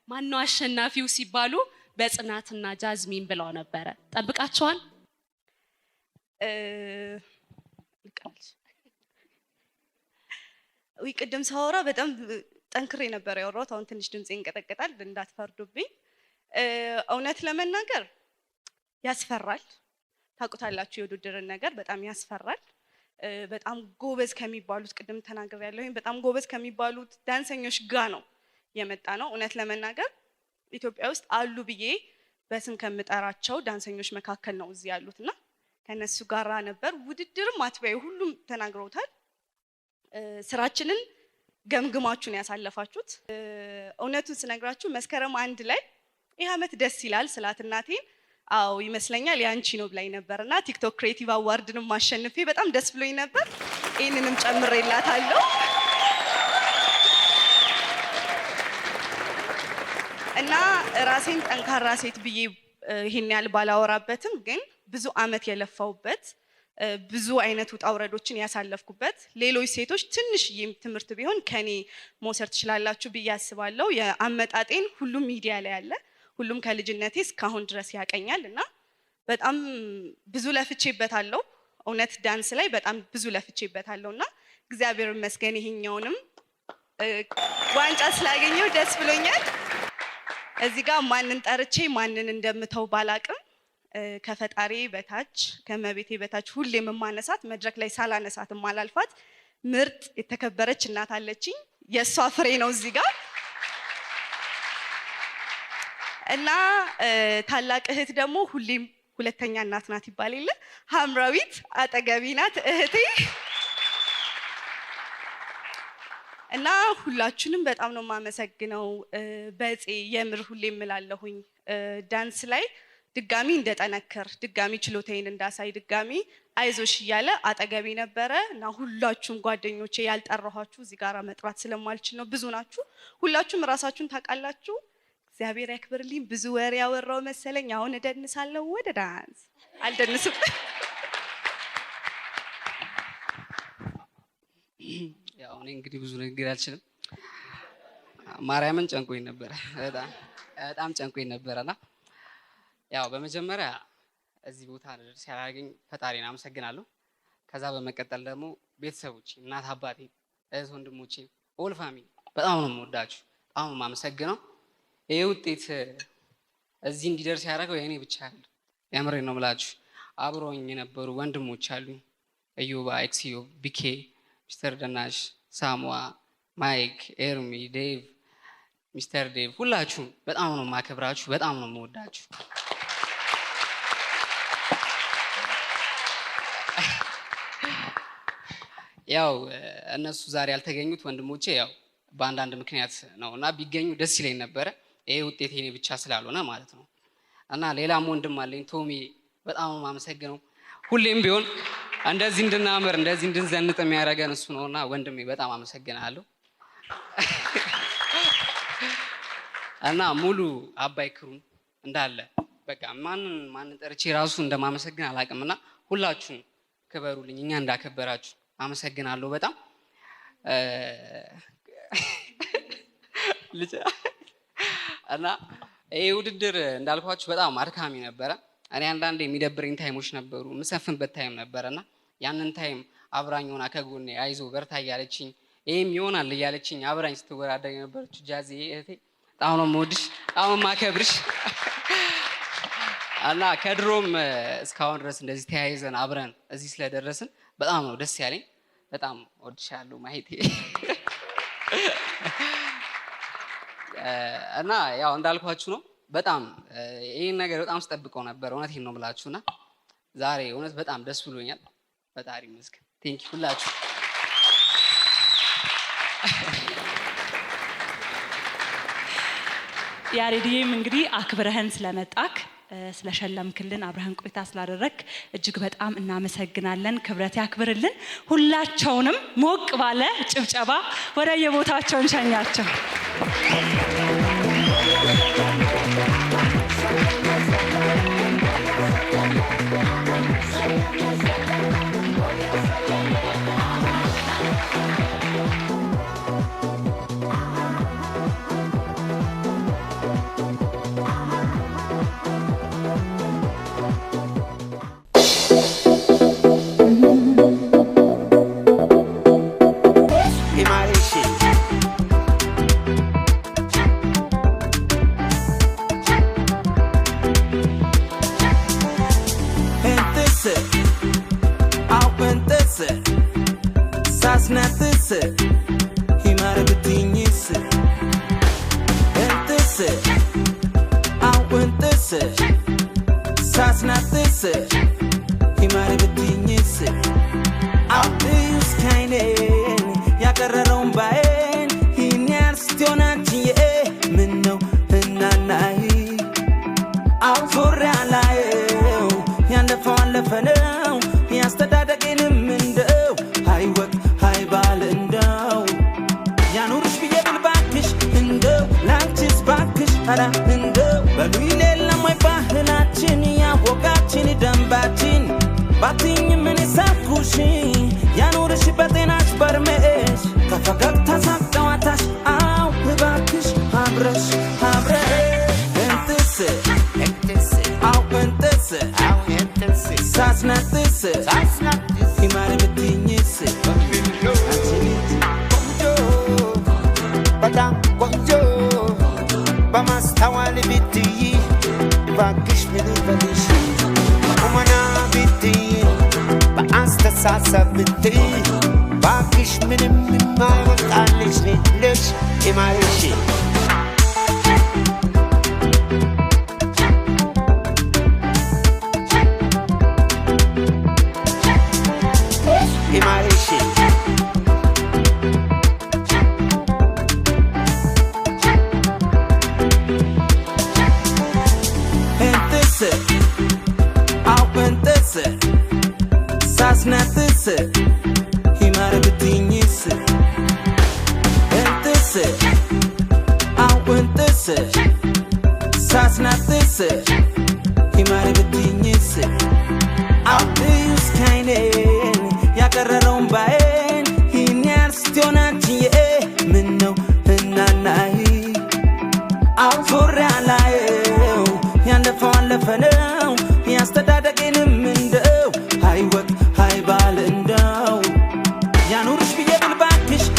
ማነው አሸናፊው ሲባሉ በጽናትና ጃዝሚን ብለው ነበረ። ጠብቃቸዋል? ወይ ቅድም ሳወራ በጣም ጠንክሬ ነበር ያወራሁት። አሁን ትንሽ ድምጼ ይንቀጠቀጣል፣ እንዳትፈርዱብኝ። እውነት ለመናገር ያስፈራል። ታውቁታላችሁ የውድድርን ነገር በጣም ያስፈራል። በጣም ጎበዝ ከሚባሉት ቅድም ተናግሬያለሁ፣ በጣም ጎበዝ ከሚባሉት ዳንሰኞች ጋር ነው የመጣ ነው። እውነት ለመናገር ኢትዮጵያ ውስጥ አሉ ብዬ በስም ከምጠራቸው ዳንሰኞች መካከል ነው እዚህ ያሉትና ከነሱ ጋራ ነበር። ውድድርም አትበይ ሁሉም ተናግረውታል። ስራችንን ገምግማችሁን ያሳለፋችሁት። እውነቱን ስነግራችሁ መስከረም 1 ላይ ይህ ዓመት ደስ ይላል ስላት እናቴን አዎ ይመስለኛል ያንቺ ነው ብላኝ ነበርና ቲክቶክ ክሬቲቭ አዋርድንም ማሸነፌ በጣም ደስ ብሎኝ ነበር። ይሄንንም ጨምሬላታለሁ እና ራሴን ጠንካራ ሴት ብዬ ይሄን ያህል ባላወራበትም ግን ብዙ ዓመት የለፋውበት ብዙ አይነት ውጣ ውረዶችን ያሳለፍኩበት ሌሎች ሴቶች ትንሽዬም ትምህርት ቢሆን ከኔ መውሰድ ትችላላችሁ ብዬ አስባለሁ። የአመጣጤን ሁሉም ሚዲያ ላይ አለ። ሁሉም ከልጅነቴ እስካሁን ድረስ ያቀኛል እና በጣም ብዙ ለፍቼበታለሁ። እውነት ዳንስ ላይ በጣም ብዙ ለፍቼበታለሁና እግዚአብሔር ይመስገን ይሄኛውንም ዋንጫ ስላገኘው ደስ ብሎኛል። እዚህ ጋር ማንን ጠርቼ ማንን እንደምተው ባላቅም ከፈጣሪ በታች ከመቤቴ በታች ሁሌም የማነሳት መድረክ ላይ ሳላነሳት ማላልፋት ምርጥ የተከበረች እናት አለችኝ። የሷ ፍሬ ነው እዚህ ጋር እና ታላቅ እህት ደግሞ ሁሌም ሁለተኛ እናት ናት ይባል የለ ሐምራዊት አጠገቢ ናት እህቴ። እና ሁላችሁንም በጣም ነው የማመሰግነው። በጼ የምር ሁሌም እላለሁኝ ዳንስ ላይ ድጋሚ እንደጠነክር ድጋሚ ችሎታዬን እንዳሳይ ድጋሚ አይዞሽ እያለ አጠገቢ ነበረ እና ሁላችሁም ጓደኞቼ ያልጠራኋችሁ እዚህ ጋር መጥራት ስለማልችል ነው። ብዙ ናችሁ። ሁላችሁም ራሳችሁን ታውቃላችሁ። እግዚአብሔር ያክብርልኝ። ብዙ ወሬ ያወራው መሰለኝ። አሁን እደንሳለሁ። ወደ ዳንስ አልደንስም። ያው እኔ እንግዲህ ብዙ ንግግር አልችልም። ማርያምን ጨንቆኝ ነበረ፣ በጣም ጨንቆኝ ነበረና ያው በመጀመሪያ እዚህ ቦታ ልደርስ ያላገኝ ፈጣሪን አመሰግናለሁ። ከዛ በመቀጠል ደግሞ ቤተሰቦቼ፣ እናት አባቴ፣ እህት ወንድሞቼ፣ ኦል ፋሚሊ በጣም ነው የምወዳችሁ፣ በጣም ነው የማመሰግነው። ይሄ ውጤት እዚህ እንዲደርስ ያደረገው የኔ ብቻ አይደለም። የምሬን ነው የምላችሁ። አብሮኝ የነበሩ ወንድሞች አሉኝ። እዩባ፣ ኤክሲዮ፣ ቢኬ፣ ሚስተር ደናሽ፣ ሳሙዋ፣ ማይክ፣ ኤርሚ፣ ዴቭ፣ ሚስተር ዴቭ ሁላችሁም በጣም ነው ማከብራችሁ፣ በጣም ነው የምወዳችሁ። ያው እነሱ ዛሬ ያልተገኙት ወንድሞቼ ያው በአንዳንድ ምክንያት ነውና ቢገኙ ደስ ይለኝ ነበረ። ይሄ ውጤት የኔ ብቻ ስላልሆነ ማለት ነው። እና ሌላም ወንድም አለኝ ቶሚ፣ በጣም ነው የማመሰግነው። ሁሌም ቢሆን እንደዚህ እንድናምር እንደዚህ እንድንዘንጥ የሚያደርገን እሱ ነውና ወንድሜ በጣም አመሰግናለሁ። እና ሙሉ አባይ ክሩን እንዳለ በቃ ማንን ጠርቼ ራሱ እንደማመሰግን አላውቅምና ሁላችሁም ክበሩልኝ፣ እኛ እንዳከበራችሁ አመሰግናለሁ በጣም እና ይሄ ውድድር እንዳልኳችሁ በጣም አድካሚ ነበረ። እኔ አንዳንዴ የሚደብረኝ ታይሞች ነበሩ፣ የምሰፍንበት ታይም ነበረና ያንን ታይም አብራኝ ሆና ከጎኔ አይዞ በርታ እያለችኝ ይሄም ይሆናል እያለችኝ አብራኝ ስትወዳደር የነበረችው ጃዚ እህቴ በጣም ነው የምወድሽ፣ በጣም ነው የማከብርሽ። እና ከድሮም እስካሁን ድረስ እንደዚህ ተያይዘን አብረን እዚህ ስለደረስን በጣም ነው ደስ ያለኝ። በጣም ወድሻለሁ ማሂቴ። እና ያው እንዳልኳችሁ ነው በጣም ይሄን ነገር በጣም ስጠብቀው ነበር። እውነቴን ነው የምላችሁና ዛሬ እውነት በጣም ደስ ብሎኛል። ፈጣሪ ይመስገን። ቴንኪ ሁላችሁ። ያሬድዬም እንግዲህ አክብረህን ስለመጣክ ስለሸለምክልን አብረህን ቆይታ ስላደረክ እጅግ በጣም እናመሰግናለን። ክብረት ያክብርልን። ሁላቸውንም ሞቅ ባለ ጭብጨባ ወደ የቦታቸው እንሸኛቸው።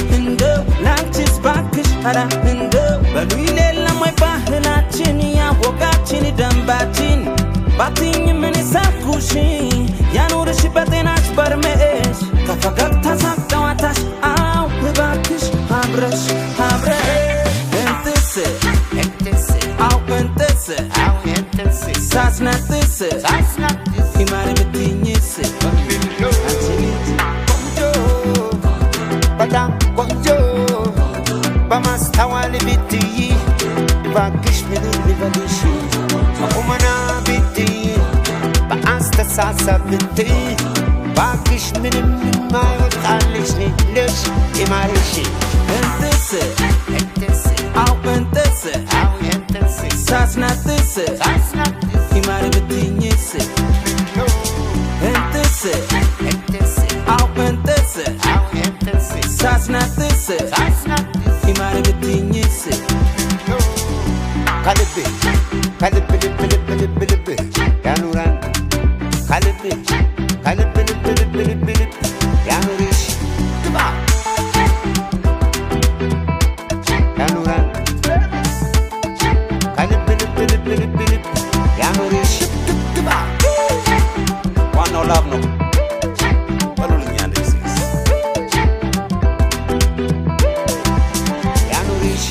Para, ያልኩሽ ያኑርሽ በጤናሽ በርሜሽ ከፈገግታ ሳቅ ጨዋታሽ አው እባክሽ አብረሽ እንትስ አው እንትስ ሳስናጥስ ሂማር ብትኝስ አንቺ ልጅ ቆንጆ በጣም ቆንጆ በማስተዋል ብትይ እባክሽ ምን ልበልሽ በቁመና ብትይ በአስተሳሰብ ብትይ እባክሽ ምንም የማይወጣልሽ ልሽ ይማርሽ እንትስ አው እንትስ ሳስናጥስ ሂማር ብትኝስ እንትስ አው እንትስ ሳስናጥስ ሂማር ብትኝስ ከልብ ከልብ ልብ ልብ ልብ ልብ ያኑራን ከልብ ከልብ ልብ ልብ ልብ ልብ ያኑርሽ ግባ ያኑራን ከልብ ልብ ልብ ልብ ልብ ያኑርሽ ግባ ዋናው ላብ ነው በሉልኛ እንደዚህ ያኑርሽ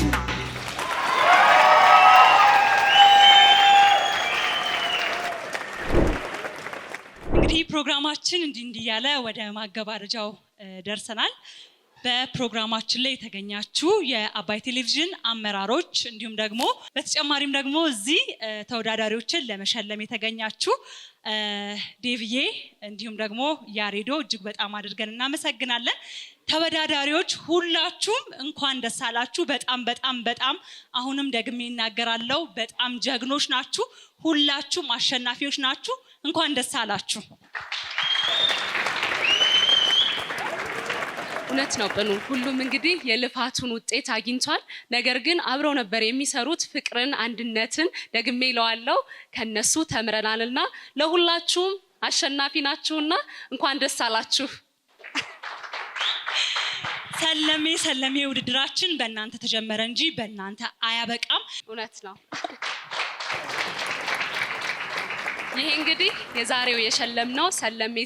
ፕሮግራማችን እንዲህ ያለ ወደ ማገባደጃው ደርሰናል። በፕሮግራማችን ላይ የተገኛችሁ የአባይ ቴሌቪዥን አመራሮች እንዲሁም ደግሞ በተጨማሪም ደግሞ እዚህ ተወዳዳሪዎችን ለመሸለም የተገኛችሁ ዴቪዬ እንዲሁም ደግሞ ያሬዶ እጅግ በጣም አድርገን እናመሰግናለን። ተወዳዳሪዎች ሁላችሁም እንኳን ደስ አላችሁ። በጣም አሁንም ደግሜ እናገራለሁ፣ በጣም ጀግኖች ናችሁ። ሁላችሁም አሸናፊዎች ናችሁ። እንኳን ደስ አላችሁ። እውነት ነው ብኑ ሁሉም እንግዲህ የልፋቱን ውጤት አግኝቷል። ነገር ግን አብረው ነበር የሚሰሩት ፍቅርን፣ አንድነትን ደግሜ ይለዋለው ከነሱ ተምረናልና ለሁላችሁም አሸናፊ ናችሁና እንኳን ደስ አላችሁ። ሰለሜ ውድድራችን በእናንተ ተጀመረ እንጂ በእናንተ አያበቃም። እውነት ነው። ይሄ እንግዲህ የዛሬው የሸለምነው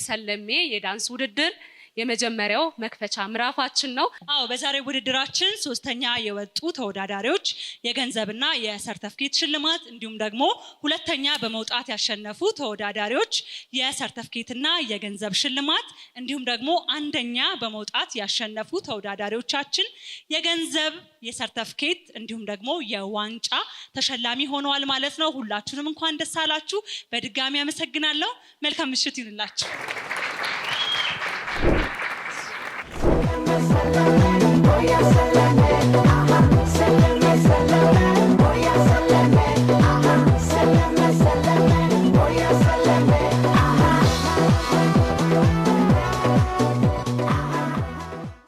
ሰለሜ የዳንስ ውድድር የመጀመሪያው መክፈቻ ምዕራፋችን ነው። በዛሬው ውድድራችን ሶስተኛ የወጡ ተወዳዳሪዎች የገንዘብና የሰርተፍኬት ሽልማት እንዲሁም ደግሞ ሁለተኛ በመውጣት ያሸነፉ ተወዳዳሪዎች የሰርተፍኬትና የገንዘብ ሽልማት እንዲሁም ደግሞ አንደኛ በመውጣት ያሸነፉ ተወዳዳሪዎቻችን የገንዘብ የሰርተፍኬት እንዲሁም ደግሞ የዋንጫ ተሸላሚ ሆነዋል ማለት ነው። ሁላችሁንም እንኳን ደስ አላችሁ። በድጋሚ አመሰግናለሁ። መልካም ምሽት ይሁንላችሁ። Oh, yes,